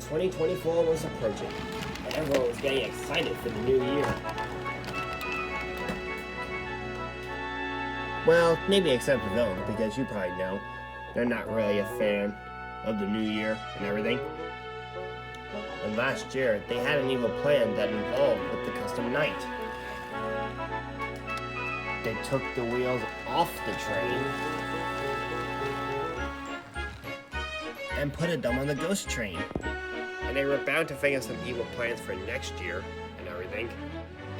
2024 was approaching, and everyone was getting excited for the new year. Well, maybe except the villain, because you probably know they're not really a fan of the new year and everything. And last year, they had an evil plan that involved with the custom night. They took the wheels off the train and put them on the ghost train. And they were bound to think of some evil plans for next year and everything.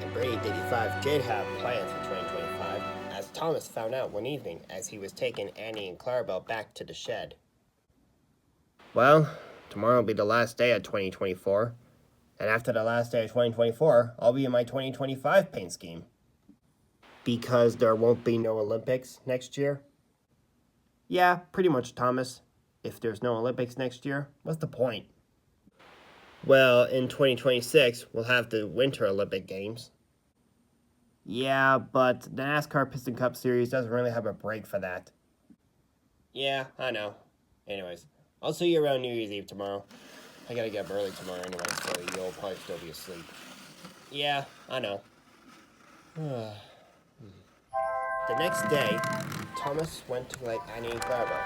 And Brady 85 did have plans for 2025, as Thomas found out one evening as he was taking Annie and Clarabelle back to the shed. Well, tomorrow will be the last day of 2024. And after the last day of 2024, I'll be in my 2025 paint scheme. Because there won't be no Olympics next year? Yeah, pretty much, Thomas. If there's no Olympics next year, what's the point? Well, in 2026, we'll have the Winter Olympic Games. Yeah, but the NASCAR Piston Cup Series doesn't really have a break for that. Yeah, I know. Anyways, I'll see you around New Year's Eve tomorrow. I gotta get up early tomorrow anyway, so you'll probably still be asleep. Yeah, I know. The next day, Thomas went to collect Annie and Clarabelle,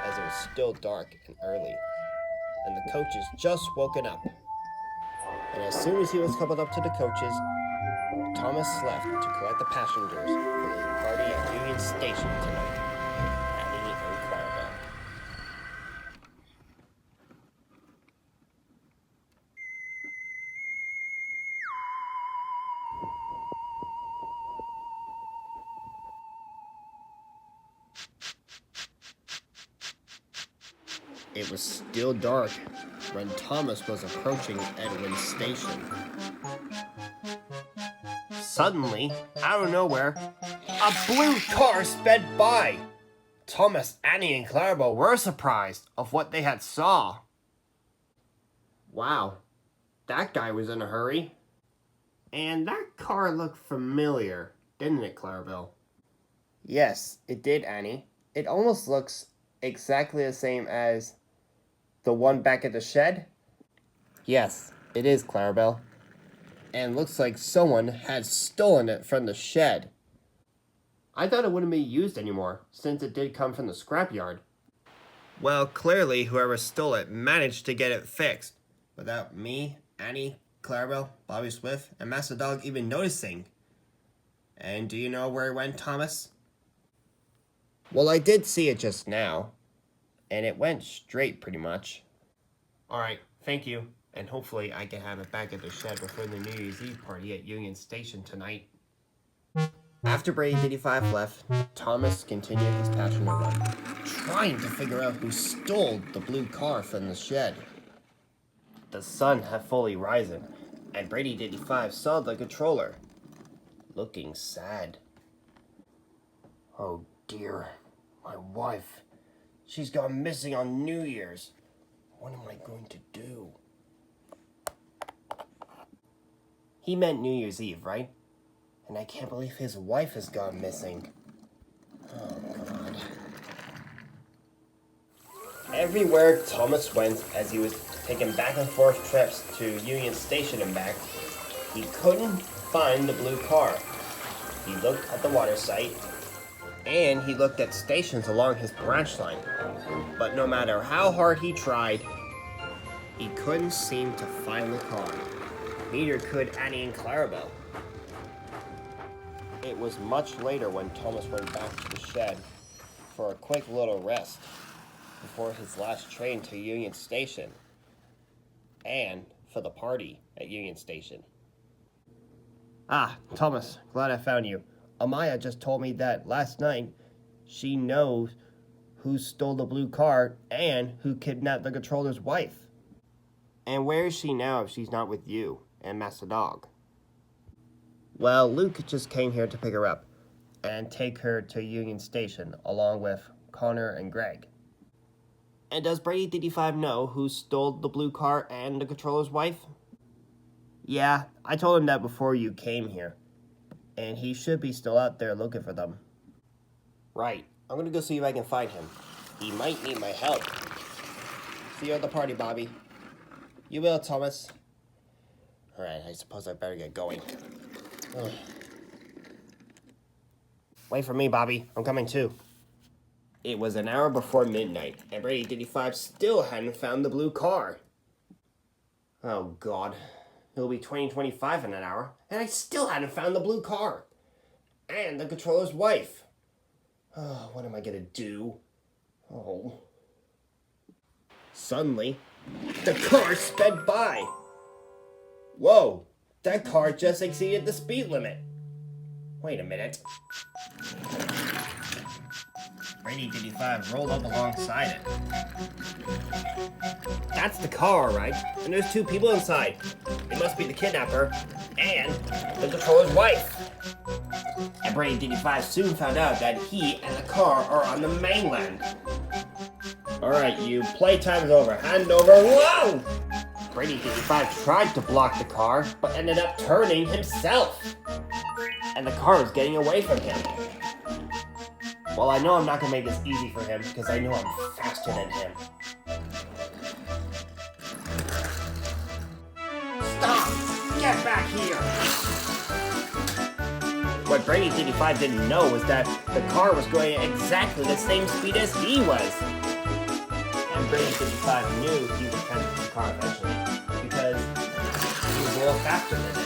as it was still dark and early, and the coaches just woken up. And as soon as he was coupled up to the coaches, Thomas left to collect the passengers for the party at Union Station tonight. Annie and Clarabelle. It was still dark when Thomas was approaching Edwin's station. Suddenly, out of nowhere, a blue car sped by. Thomas, Annie, and Clarabelle were surprised of what they had saw. Wow, that guy was in a hurry. And that car looked familiar, didn't it, Clarabelle? Yes, it did, Annie. It almost looks exactly the same as the one back at the shed? Yes, it is, Clarabelle. And looks like someone had stolen it from the shed. I thought it wouldn't be used anymore, since it did come from the scrapyard. Well, clearly whoever stole it managed to get it fixed, without me, Annie, Clarabelle, Bobby Swift, and Master Dog even noticing. And do you know where it went, Thomas? Well, I did see it just now, and it went straight pretty much. Alright, thank you. And hopefully I can have it back at the shed before the New Year's Eve party at Union Station tonight. After Brady 85 left, Thomas continued his passionate run, trying to figure out who stole the blue car from the shed. The sun had fully risen, and Brady 85 saw the controller, looking sad. Oh dear, my wife. She's gone missing on New Year's. What am I going to do? He meant New Year's Eve, right? And I can't believe his wife has gone missing. Oh, God. Everywhere Thomas went as he was taking back and forth trips to Union Station and back, he couldn't find the blue car. He looked at the water site, and he looked at stations along his branch line. But no matter how hard he tried, he couldn't seem to find the car. Neither could Annie and Clarabelle. It was much later when Thomas went back to the shed for a quick little rest before his last train to Union Station and for the party at Union Station. Ah, Thomas, glad I found you. Amaya just told me that last night she knows who stole the blue car and who kidnapped the controller's wife. And where is she now if she's not with you and Master Dog? Well, Luke just came here to pick her up and take her to Union Station along with Connor and Greg. And does Brady 85 know who stole the blue car and the controller's wife? Yeah, I told him that before you came here. And he should be still out there looking for them. Right. I'm gonna go see if I can find him. He might need my help. See you at the party, Bobby. You will, Thomas. Alright, I suppose I better get going. Ugh. Wait for me, Bobby. I'm coming too. It was an hour before midnight, and Brady 55 still hadn't found the blue car. Oh, God. It'll be 2025 in an hour, and I still hadn't found the blue car. And the controller's wife. Oh, what am I gonna do? Oh. Suddenly, the car sped by. Whoa, that car just exceeded the speed limit. Wait a minute. Brady 55 rolled up alongside it. That's the car, right? And there's two people inside. It must be the kidnapper and the controller's wife. And Brady 55 soon found out that he and the car are on the mainland. Alright, you, playtime is over. Hand over. Whoa! Brady 55 tried to block the car, but ended up turning himself. And the car was getting away from him. Well, I know I'm not going to make this easy for him, because I know I'm faster than him. Stop! Get back here! What Brady 55 didn't know was that the car was going at exactly the same speed as he was. And Brady 55 knew he would catch the car eventually, because he was a little faster than it.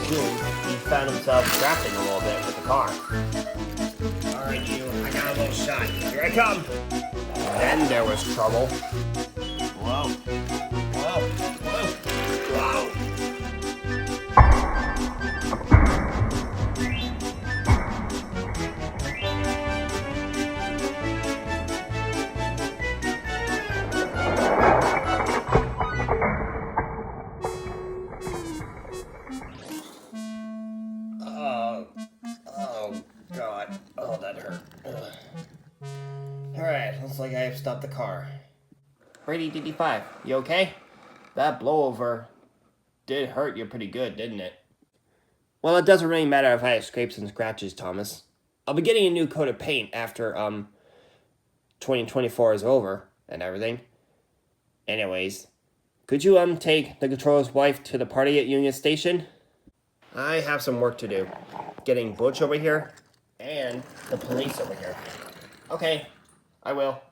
Soon, he found himself grappling a little bit with the car. Alright, you, I got a little shot. Here I come! Then there was trouble. Whoa. Whoa. Whoa. Whoa. Oh, God. Oh, that hurt. Alright, looks like I have stopped the car. Brady 55, you okay? That blowover did hurt you pretty good, didn't it? Well, it doesn't really matter if I have scrapes and scratches, Thomas. I'll be getting a new coat of paint after, 2024 is over and everything. Anyways, could you, take the controller's wife to the party at Union Station? I have some work to do. Getting Butch over here and the police over here. Okay, I will.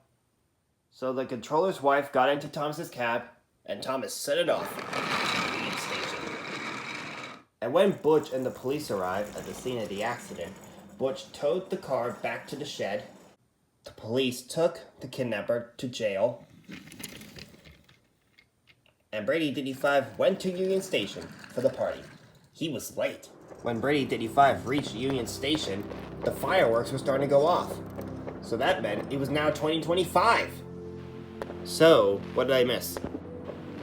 So the controller's wife got into Thomas's cab, and Thomas set it off to the Union Station. And when Butch and the police arrived at the scene of the accident, Butch towed the car back to the shed. The police took the kidnapper to jail. And Brady 55 went to Union Station for the party. He was late. When Brady 55 reached Union Station, the fireworks were starting to go off. So that meant it was now 2025. So, what did I miss?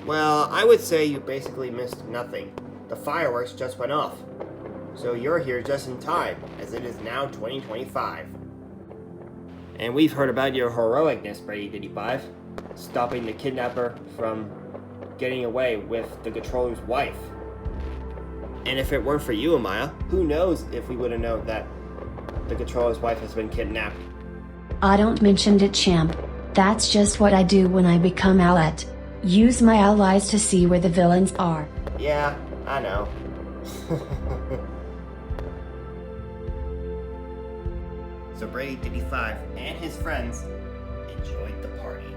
Well, I would say you basically missed nothing. The fireworks just went off. So you're here just in time, as it is now 2025. And we've heard about your heroicness, Brady 55, stopping the kidnapper from getting away with the controller's wife. And if it weren't for you, Amaya, who knows if we would have known that the controller's wife has been kidnapped. I don't mention it, champ. That's just what I do when I become ally. Use my allies to see where the villains are. Yeah, I know. So Brady 55 and his friends enjoyed the party.